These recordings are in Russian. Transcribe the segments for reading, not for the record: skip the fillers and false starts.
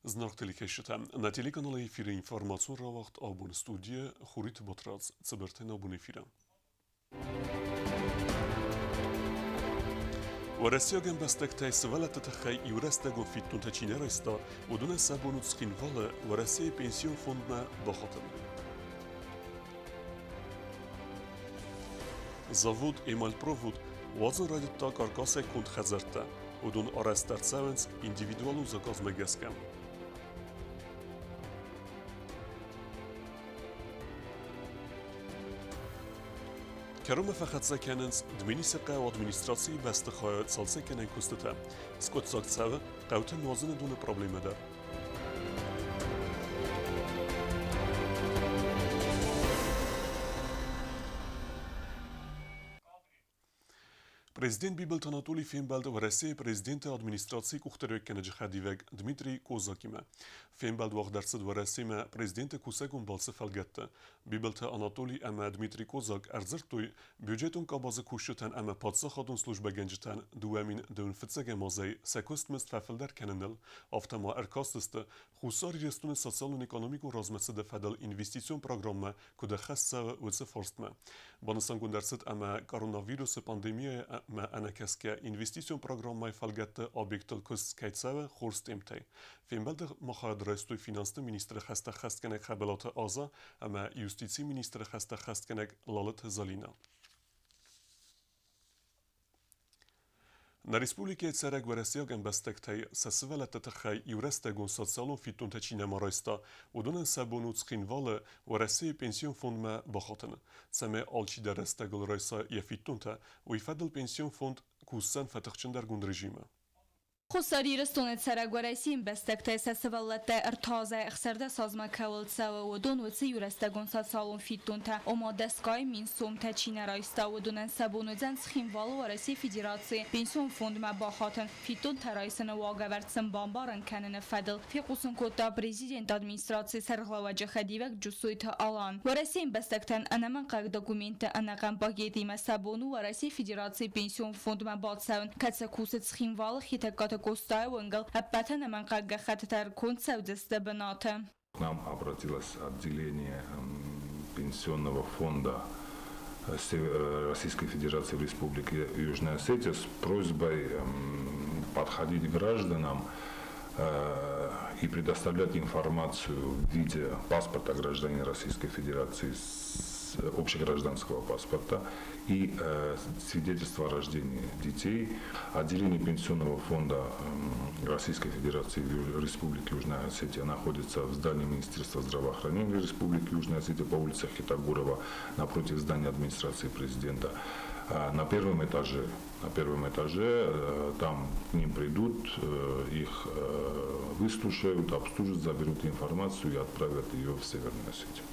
Знак телекешите. На телеканале эфире информацион равахт абун студия Хурит Ботрац цибертен абун эфире. ورسيا جنبستك تايس ولا تتخي يورستغون في تونتاچينه رستا ودون سابونو تسخين ولا ورسيا بنسيون فوندنا بخاطن زاوود ايمال پروود وازن رادتا كاركاسه كنت خزرتا ودون ارسترتساونس انديفيدوالو زاكاز مگسكم كرم فقط سكننس دميني سقا و ادمنستراسي بستخوايات سالسكنن كستتا سكوت ساكت سوا قوت نوازن دون پرابليم دار Президент Бибелт Анатолий Фембалд в России президента администрации Кухтерёккене Джихадивег Дмитрий Козакиме. Фембалд вахдарсид в России президента Кусегун балсы фалгетте. Бибелт Анатолий ама Дмитрий Козак арзыртуй бюджетун кабазы кушчутан ама падсахадун служба генжитан дуамин дун фитсеге мазай секустмест фафелдер кененел автома аркастысты хусари рестуны социалун экономику размесиде федел инвестицион программа куда хасса уце форстме. Банасан гундарсид ама коронавирусы пандемия ما أنا كسكة إنفستيسيون برنامج ما يفعلت أوبيكتل كوس كيتساوي خورست إمتى في بلد مخاض رئيس فینانس مینیستر خست کنک خبرات آزا اما یوستیسی مینیستر خست کنک لالت زالینا Na Respublike Cereg Veresjagen bestektej sesvele tetechej Jurestegon socialon fitun tečine marajsta udonen sabonu tskinvale Veresje pension fond me bachaten. Seme alči derestegol rajsa je fitunte u ifedel pension fond kusen fetechčender gund režime. خساری رستونت سرگوریسیم بستکته سسولت ارتازه اخسرده سازمان کولتسا و دون وسی یورستگون سالون فیتونتا اما دستگاه مینسوم تچینه رایستا و دونن سبونو زن سخیموال و رسی فدراسی پنسیون فوند مباخاتن فیتون ترایسن واقعورتسن بامبارن کنن فدل فی قسن کتا پریزیدنت ادمینستراسی سرغلواجه خدیوک جسویت آلان و رسیم بستکتن انمن قاق دوکومنت انقم باگیدیم سبونو و رسی فدراسی پنسیون فوند مبادسون کتس کوست سخیموال خیتکات Кустая Уэнгл, а потом нам как гахатар концев дестабаната. К нам обратилось отделение пенсионного фонда Российской Федерации в Республике Южная Осетия с просьбой подходить к гражданам и предоставлять информацию в виде паспорта гражданина Российской Федерации, общегражданского паспорта и свидетельства о рождении детей. Отделение пенсионного фонда Российской Федерации в Республике Южная Осетия находится в здании Министерства здравоохранения Республики Южная Осетия по улице Хитагурова напротив здания администрации президента. На первом этаже там к ним придут, их выслушают, обслужат, заберут информацию и отправят ее в Северную Осетию.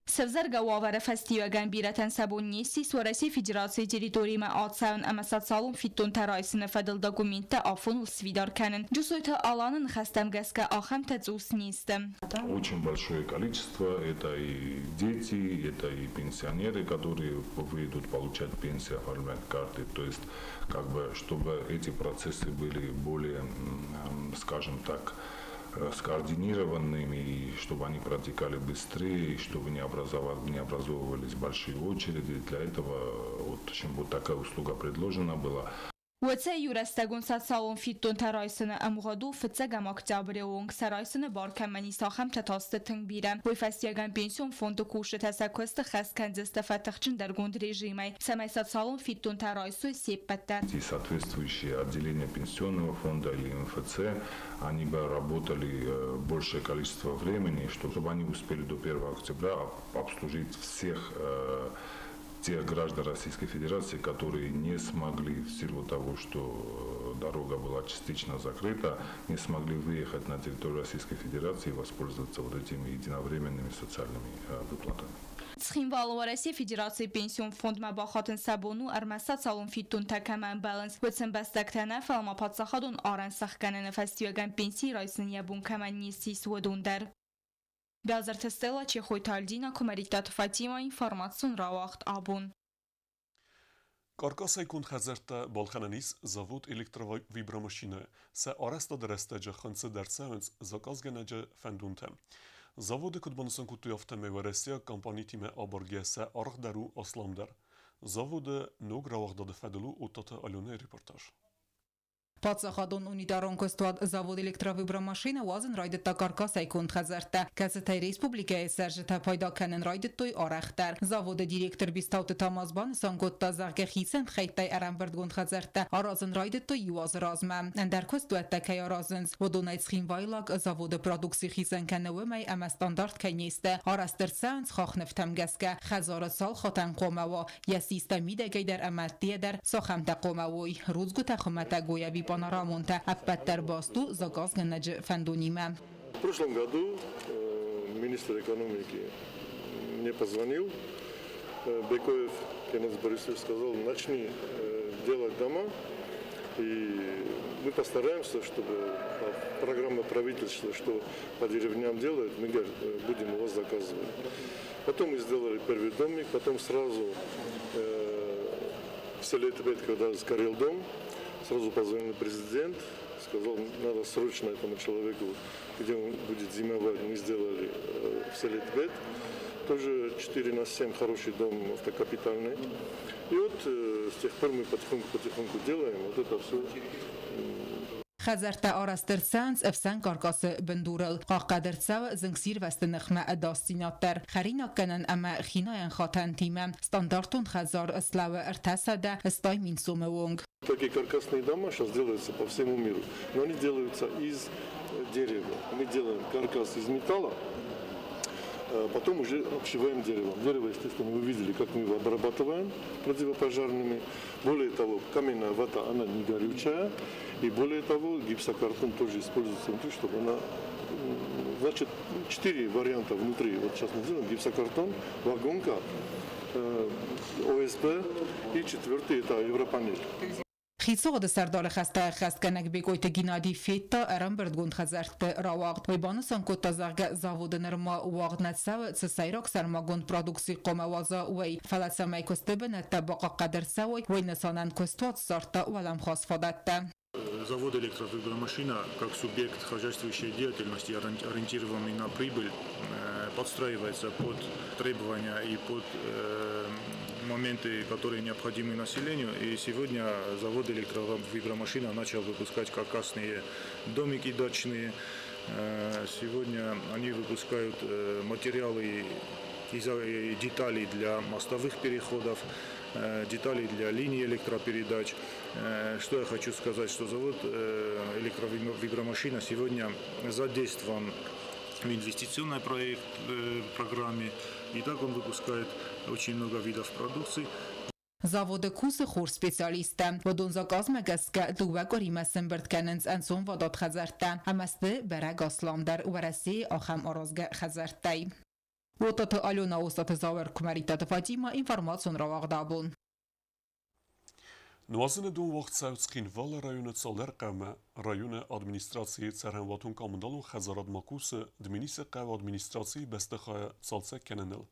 سفزرگا وآور فستیوگن بیرتن سبون نیستی سورسی فدراسی تریتوری ما آتساون اما سالون فیتون ترایسن فدل داکومنت آفون و سویدار کنن جسویت آلانن خستم گسکه آخم تزوس نیستم. Очень большое количество, это и дети, это и пенсионеры, которые выйдут получать пенсию, оформлять карты, то есть как бы чтобы эти процессы были более, скажем так, скоординированными, и чтобы они протекали быстрее, и чтобы не образовывались большие очереди. Для этого вот, вот такая услуга предложена была. وچه یورستگون سالون فیتون ترایسن امغادو فتزگم اکتبر اونگ سرایسن بارکمانی ساخم تتاست تنگ بیرم وی فستیگن پنسیون فوند کوش تسکست خست کنزست فتخچن در گوند رژیمی سمی سالون فیتون ترایسو سیب بدر. Соответствующие отделения пенсионного фонда или МФЦ, они бы работали большее количество времени, чтобы они успели до 1 октября обслужить всех тех граждан Российской Федерации, которые не смогли в силу того, что дорога была частично закрыта, не смогли выехать на территорию Российской Федерации и воспользоваться вот этими единовременными социальными выплатами. سخیموال و رسی فدراسی پنسیون فوند مباخاتن سبونو ارمسات سالون فیتون تکمن بالانس وچن بستکتنه فلما پادساخادون آرن سخکنن فستیوگن پنسی رایسن یبون کمن نیستی سودون در. Бязарте Стелла Чехой Тальдина, Комаритат Фатима, информацион равахт абун. Каркаса икон хазарта Балхананис завод электровибромашина се ареста дерестеджа ханцы дерцевенц заказгенеджа фендунте. Заводы кутбанусан кутуяфтеме вересия компанитиме аборгесе архдару асламдар. Заводы ногравахдаде феделу утата алюне репортаж. Պատսախադոն ունիտարոն կստուատ զավոդ էլեկտրավիբրամաշինը ուազն ռայդտա կարկաս այքոնդ խազարտա, կազըտայ ռեսպուբլիկայի սարժտա պայդականեն ռայդտոյ արախտար, զավոդը դիրեկտոր բիստավտը տամազբանը սանգոտտա զաղգե խիցեն խեյտայ արամբրդգոն խազարտա, արազն ռայդտոյ ուազ ռազմա, ընդարկոս տուետտա կայ արազնց, ոդոնայց խին վայլակ զավոդը պրոդուքսի խիցեն կնվում այ ամա ստանդարտ կայնիստը, արաստրցանց խախնվտամ գասկա, խազարը սալ խոտան қոմավո, ясиста мидегейдер аматтиедер сохамта қомавой, рузгута хумата гояви панорамонта, аппаттар басту заказгенеджи фендуниме. В прошлом году министр экономики мне позвонил, Бекоев Кенец Борисович сказал, начни делать дома, и мы постараемся, чтобы программа правительства, что по деревням делает, мы будем его заказывать. Потом мы сделали первый домик, потом сразу в селе Тибет, когда сгорел дом, сразу позвонил президент, сказал, надо срочно этому человеку, где он будет зимовать, мы сделали в селе Тибет. Тоже 4/7 хороший дом автокапитальный. И вот с тех пор мы потихоньку делаем вот это все. خزرت آرسترسانس افسان کارکاس بندورل قاقدرتسا زنگسیر وستنخمه اداستیناتر خرینا کنن اما خیناین خاتن تیمم ستاندартون خزار اسلاو ارتساده استای минсуме вонг. Такие каркасные дома сейчас делаются по всему миру, но они делаются из дерева. Мы делаем каркас из металла, потом уже обшиваем деревом. Дерево, естественно, вы видели, как мы его обрабатываем противопожарными. Более того, каменная вата, она не горючая. И более того, гипсокартон тоже используется внутри, чтобы она... Значит, 4 варианта внутри. Вот сейчас мы делаем гипсокартон, вагонка, ОСБ и 4-й это Европанель. خیصاد سردال خسته خست کنک بگویت گینادی فیتا ارم بردگون خزرت راوقت و بانسان که تازه زاود نرما وقت نتساو سسایرک سرماگون پرودکسی قوم وازا وی فلسفه کستبن تبقى قدر سوی و نسانن کستوات سارتا ولم خاص فادت. Завод электровибромашина, как субъект хозяйствующей деятельности, ориентированный на прибыль, подстраивается под требования и под моменты, которые необходимы населению. И сегодня завод электровибромашина начал выпускать каркасные домики дачные. Сегодня они выпускают материалы и детали для мостовых переходов, детали для линий электропередач. Что я хочу сказать, что завод электровибромашина сегодня задействован в инвестиционной программе, и так он выпускает очень много видов продукции. Заводы кусы хор специалисты. Водон заказ мегаске дуа горимесен бердкененс энсон водот хазарта. Амасты берег асламдар ураси ахам аразге хазартай. Вот Алена Остат Завер Кумарита Фатима информацион равагдабун. Нуазыны дун вақт Саудскин Вала районы Цалдар қавма районы администрации Царханватун Камындалун Хазарад Макусы Дминисы қав администрации Бестахая Цалца Кененел.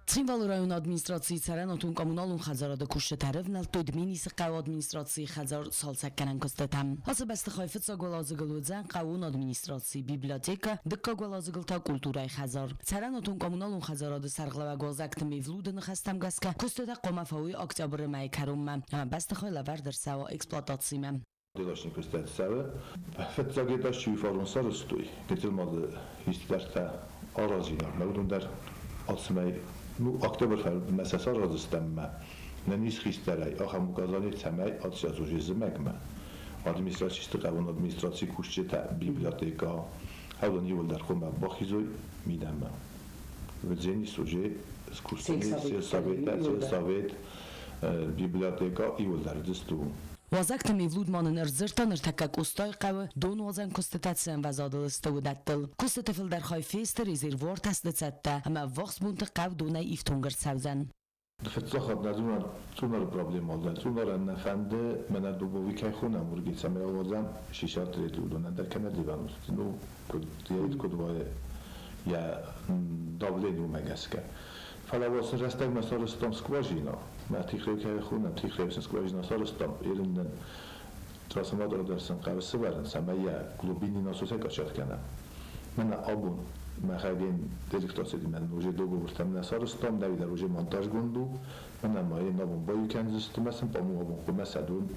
Цинвал район администрации Царанатун коммуналун Хазарада Кушта Таревнал той Дминисы қав администрации Хазар Цалца Кенен Костатам. Асы Бестахай Фитса Голазыгалудзан қавун администрации библиотека Дыкка Голазыгалта культурай Хазар. Царанатун коммуналун Хазарада Сарглава Голзакты Мевлудын Хастам Гаска Костада Қомафауи октябры май Карумма. Ама Бестахай Лавардер Сава эксплуатацииме. Делашник Костатсава. Фетзагеташ чуйфарун сарыстой. Кетилмады истерта аразина. Мевлундар Atmay bu oktyabr məsələsi razıstanma nənis xistəray axam qazanır təməy atsiyazujizməkmə administrasiya qavun administrasiya kuşçeta biblioteka havlan yollar xoma baxizoy midamma vedzeni suje skursini sovet biblioteka yollar distu وازاك تميفلود مانن ارزرتان ارتكاك استاي قوي دون وزن كستتاتسن وزادل استودتل كستتفل در خاي فيست ريزيرفوار تسدتستا اما وقت بونت قو دوني افتونگر سوزن فتزاخد ندونن تونر پرابلم oldan تونر نفنده من دوبوی که خونم ورگی سمه آوازم شیشات ریدودونن در کنه دیوانوس نو دیت کدوای یا دابله نو مگسکه فلواسن رستگ مسارستان سکواجینا ما تيخلي كي خونا تيخلي بس كلاج نصار استم إيرندن تراسمات درسن قبل برن سمايا كلوبيني ناسوسه كاشات كنا من أبون ما خايدين ديريكتور من روجي دوغو ورتم نصار استم داوي در روجي مونتاج گوندو من ما نابون بايو كان زستمسن بامو أبون قمة دون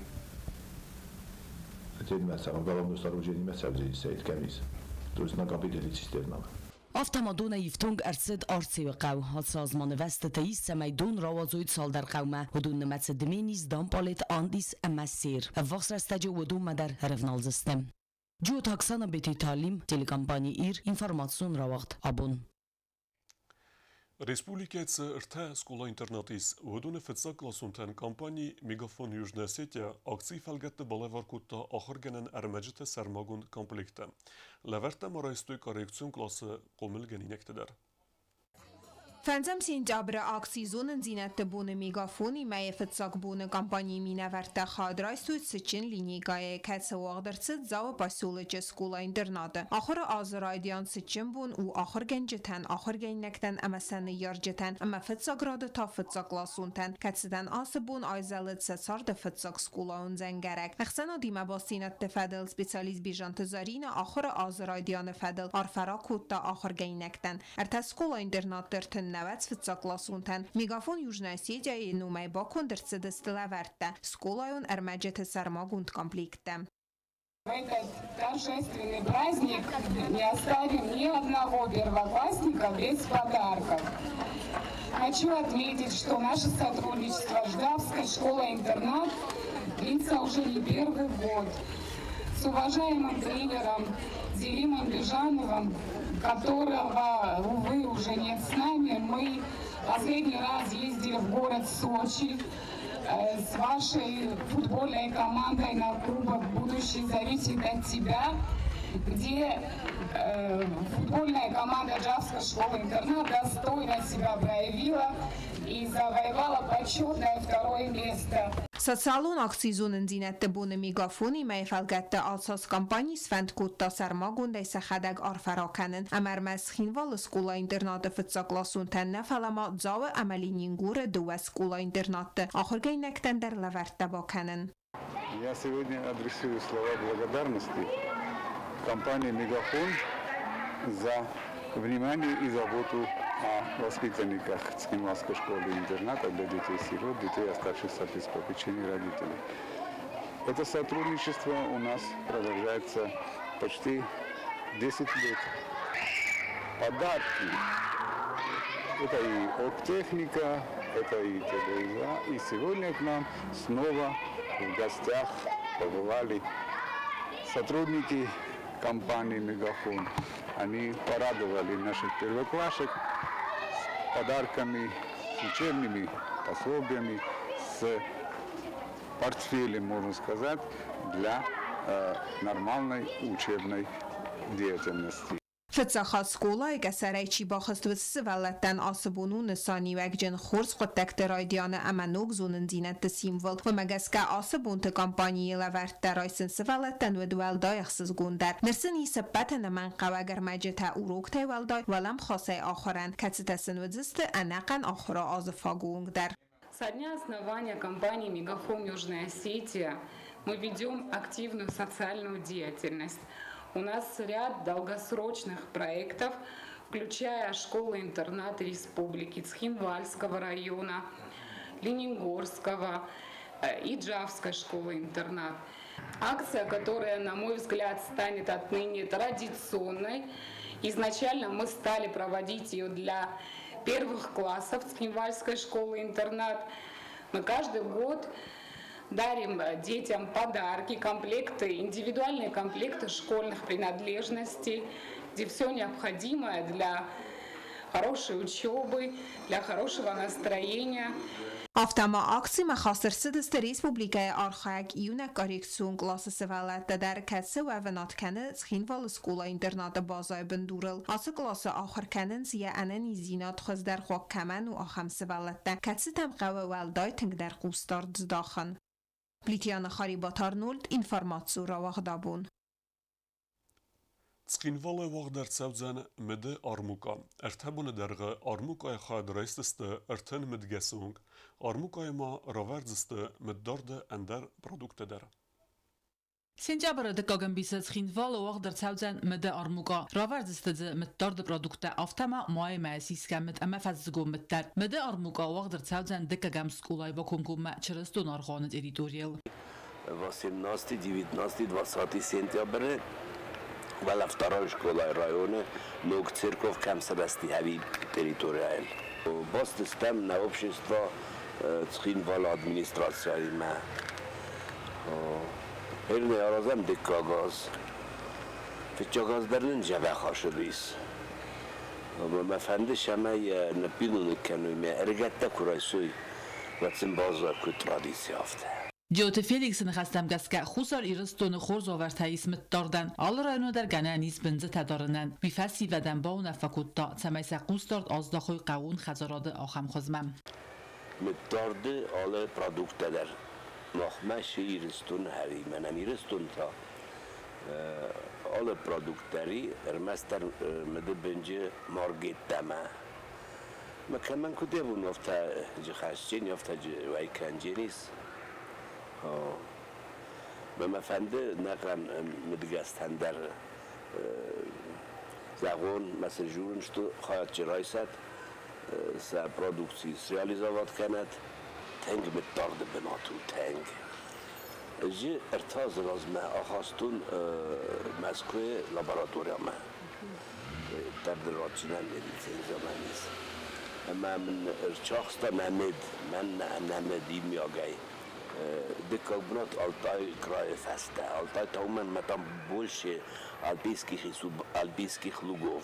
تيد مثلا قالم دوست روجي مثلا سيد كميز دوست نقابل سيستم Автомадона Ифтунг арцид арци قو ها سازمان وست تیس سمیدون راوازوید سال در قومه ودون نمت دمینیز دامپالت آندیس امسیر وقت رستجو ودون مدر رفنال زستم جو تاکسان بیتی تعلیم تلکمپانی ایر انفرماسیون را وقت آبون Республикец РТ скула интернатис водуне фетса класунтен компании Мегафон Южная Осетия акции фалгатты балеваркутта ахыргенен әрмәҗете сармагун комплекты. Ләвәртә марайстой коррекцион классы комилгенинектедер. Фензем сентября акцизонен зинетте буны мегафони мае фетсак буны компании минаверте хадрайстует сычин линейгае кәтсе вагдырцыт завы поселоче скула интернаты. Ахыры азырайдиян сычин бун у ахыр генжетен ахыр геннектен әмәсәні яржетен әмә фетсак грады та фетсак ласунтен кәтседен асы бун айзалыт сәсарды фетсак скула унзен гәрәк. Әхсәна дима басинетте фәдел специалист бижанты зарина ахыры азырайдияны фәдел арфара кутта ахыр геннектен. Әртә скула интернаттыртын Навец фитсакласунтен. Мегафон Южная Осетия и Нумай Бакун дерцедестелаверте. Сколайон эрмеджете сармагунд компликте. В этот торжественный праздник не оставим ни одного первоклассника без подарков. Хочу отметить, что наше сотрудничество с Ждавской школой-интернат длится уже не первый год. С уважаемым тренером Зелимом Бежановым, которого, увы, уже нет с нами, мы последний раз ездили в город Сочи с вашей футбольной командой на Кубок «Будущее зависит от тебя», где футбольная команда Джавской школы-интернат достойно себя проявила и завоевала почетное второе место. Социалон акцизонен зинетте буны мегафони майфалгетте алсас компании сфенд кутта сармагундай сахадак арфараканен амармаз хинвал скула интерната фитсакласун тенне фалама дзавы амали нингуре дуа скула интернатте ахыргейнектен дер лаверте баканен. Я сегодня адресую слова благодарности компании «Мегафон» за внимание и заботу о воспитанниках Цхинвальской школы-интерната для детей-сирот, детей, оставшихся без попечения родителей. Это сотрудничество у нас продолжается почти 10 лет. Подарки. Это и оргтехника, это и телевизор. И сегодня к нам снова в гостях побывали сотрудники компании «Мегафон». Они порадовали наших первоклассников с подарками, с учебными пособиями, с портфелем, можно сказать, для нормальной учебной деятельности. فتسخات سکولای کسری چی باخست و سوالتن آسبونو نسانی و اگجن خورس قد تکترایدیان اما نوگ زونن زینت سیمول و مگس که آسبون تکامپانی لورد درایسن سوالتن و دوال دایخسز گوندر نرسنی سبتن من قواگر مجتا اوروک تیوال ولم خاصه آخرن کتتسن و زست انقن آخرا آزفا گونگ در. Со дня основания компании «Мегафон Южная Осетия» мы ведем активную социальную деятельность. У нас ряд долгосрочных проектов, включая школы-интернаты республики Цхинвальского района, Лениногорского и Джавской школы-интернат. Акция, которая, на мой взгляд, станет отныне традиционной. Изначально мы стали проводить ее для первых классов Цхинвальской школы-интернат. Мы каждый год дарим детям подарки, комплекты, индивидуальные комплекты школьных принадлежностей, где все необходимое для хорошей учебы, для хорошего настроения. Автома акции مخاصر سدست ریسپوبلیکای آرخایک ایونه کاریکسون کلاس سوالت در کسی و ونات کنه خینوال سکولا اینترنات بازای بندورل آس کلاس آخر کنن زیه اننی زینات خوز در خواه کمن و آخم سوالت ده کسی تم قوه والدای تنگ در قوستار داخن. بلیتیان خاری با تارنولد اینفرماتسو را واخدابون. Tsxinvala wagder tsavzan mede armuka. Erthabune derge armuka khad reisteste erten mit gesung. Armuka ma raverzeste mit dorde ender produkte der. Սենտյաբրը դկագն բիսած խինվալը ուղ դրցավձան մդը արմուկա ռավարձստը մտտարդը պրոդուկտը ավտամա մոայ մայսիսկա մտ ամաֆազգո մտտար մդը արմուկա ուղ դրցավձան դկագամ սկուլայ վոքունկում չրստուն արղոնը տերիտորիալ 18-19-20 сентября была вторая школа района, но к церковь Камсабасти Хави территориал. Бастыстам на общество Цхинвала администрация има. Эльне аразам декагаз. Фичагаз дарлин жаба хашрис. ما فهمتش اما نبینون کنوی می ارگت کورایسوی وقتی بازار کو ترادیسی افته. جوت فیلیکسن خستم گسکه خسار ایرستون خورز آورتاییس متداردن آلرانو در گنانیز بنزه تدارنن بیفسی ودن با و نفکوت تا تمیس قوستارد از داخل قوون خزاراده آخم خزمم متدارده آل پرادوکت در نخمش ایرستون هری منم ایرستون تا آل پرادوکتری ارمستر مده بنجه مارگیت دمه مکمن کده بون افتا جخشچین افتا وی کنجینیس به مفنده نقرن مدگستن در زغون مثل جورنش تو خواهد جرای سد سا پرودکسیس ریالیزاوات کند تنگ متدارده بناتو تنگ جی ارتاز رازمه آخاستون مسکوی لابراتوریا ما در دراتچینن دیدید زمانیست اما من ارچاخستا نمد ایمیاگای دكوبنات Altai края феста. Altai таумен метам больше альпийских лугов.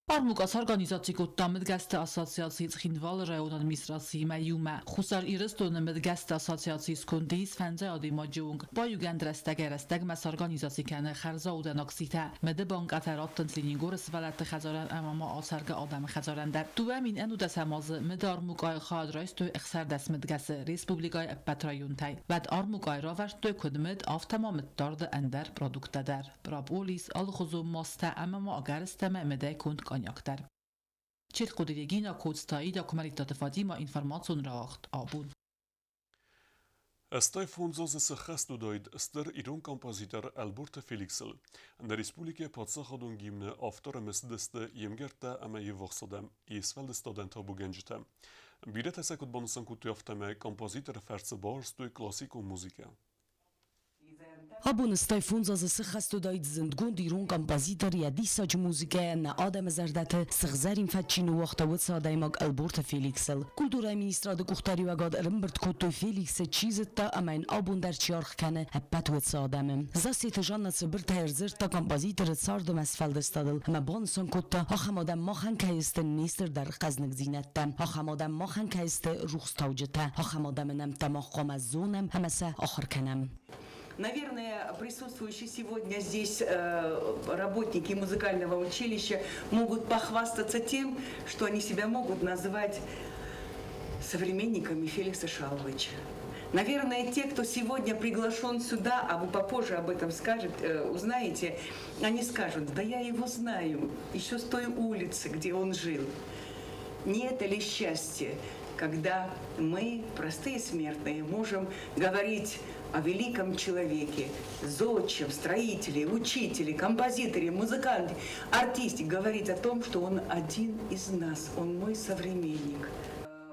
Արմուկաս օրգանիզացիոտ տամդգաստը ասոցիացիից խինվալ ռայոն ադմինիստրացիի մայյումա խուսար իրստոնը մդգաստը ասոցիացիից կոնդեիս ֆանձա ադիմաջունգ պայուգան դրաստագերստագ մաս օրգանիզացիքանը խարզա ուդանոքսիթա մդը բանկ աթարոպտն սինինգորս վալատը խազարան ամամա ասարգա ադամ խազարանդար տուվամին անու դասամազը մդ արմուկայ խադրայստո էխսարդաս մդգասը ռեսպուբլիկայ պատրայունտայ վատ արմուկայ ռավարտո կոդմդ ավտամա մտտարդը անդար պրոդուկտադար պրապոլիս ալխոզո մոստա ամամա ագարստամա մդայ կոնդ Aktar. Çet Kodelegina Kodstayı da Komunitate Fatima information racht abun. Staj fundzozë së xastu dojt stër iron kompozitor Alberto Felixel. Në Respublike Patsahadun gimnë aftore mesdeste jemgerta ama jevoxsodem I svalde studenta bugenjte. Bilet se këtë bonësën këtë jafteme kompozitor fercë barstoj klasiku muzike. Abun staj fundzozë së xastu dojt zëndgund iron kompozitor jadisa që muzike në adem zardate së gëzarin fatqinu waxtawet sa dajmag Alberto Felixel. Kultura e ministra dhe kuhtari agad rëmbërt këtë Felixel qizët ta ama në abun der qjarë kane e patuet sa ademem. Zasi të zhanët së bërë të herzër ta kompozitorët sardëm as faldestadıl ama bonësën këtë haxamadem mahan kajeste minister dar qaznë gzinette. Haxamadem mahan kajeste ruxtavgjete. Haxamadem nem tamaqom az zonem hamasa akhir kanem. Наверное, присутствующие сегодня здесь работники музыкального училища могут похвастаться тем, что они себя могут назвать современниками Феликса Шаловича. Наверное, те, кто сегодня приглашен сюда, а вы попозже об этом узнаете, они скажут: да я его знаю, еще с той улицы, где он жил. Не это ли счастье, когда мы, простые смертные, можем говорить о великом человеке, зодчем, строителе, учителе, композиторе, музыканте, артисте, говорить о том, что он один из нас, он мой современник.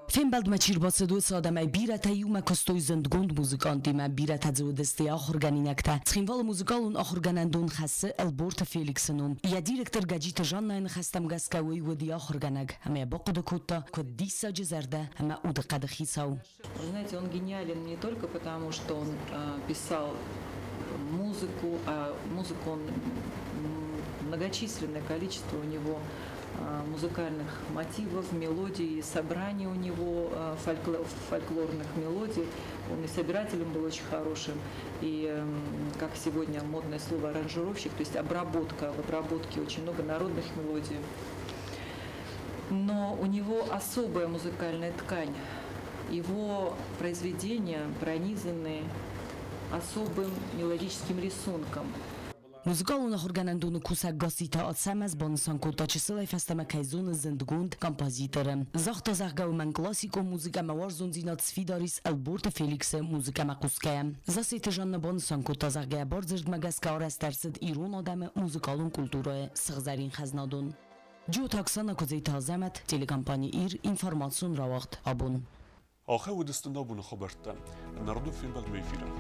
Fembald me çirbası sademe birete yume kostoy zendgond muzikanti me birete zodeste ahorganinekte. Txinval muzikalun ahorganandun xasse Alberto Felixenum. Я директор гаджита жаннайн хастам гаскавой води ahorganag. Аме бақда котта код диса джезерде аме удақада хисау. Знаете, он гениален не только потому, что он писал музыку, а музыку он многочисленное количество у него музыкальных мотивов, мелодий, собраний у него фольклорных мелодий. Он и собирателем был очень хорошим, и, как сегодня модное слово, аранжировщик, то есть обработка, в обработке очень много народных мелодий. Но у него особая музыкальная ткань. Его произведения пронизаны особым мелодическим рисунком. Muzikal una horganandun kusak gasita atsemez bonsan kultaçısılay festeme kayzun zindgund kompozitörüm. Zahta zahga umen klasiko muzika mawarzun zinat sfidaris alburte Felix muzika makuskaya. Zasite janna bonsan kulta zahga barzırd magaska arastersid irun adamı muzikalun kulturaya sığzarin xaznadun. جو تاکسانا کزی تازمت تلکامپانی ایر اینفورماسیون را وقت آبون. آخه و دستنا بون خبرتم. نردو فیلم بعد میفیلم.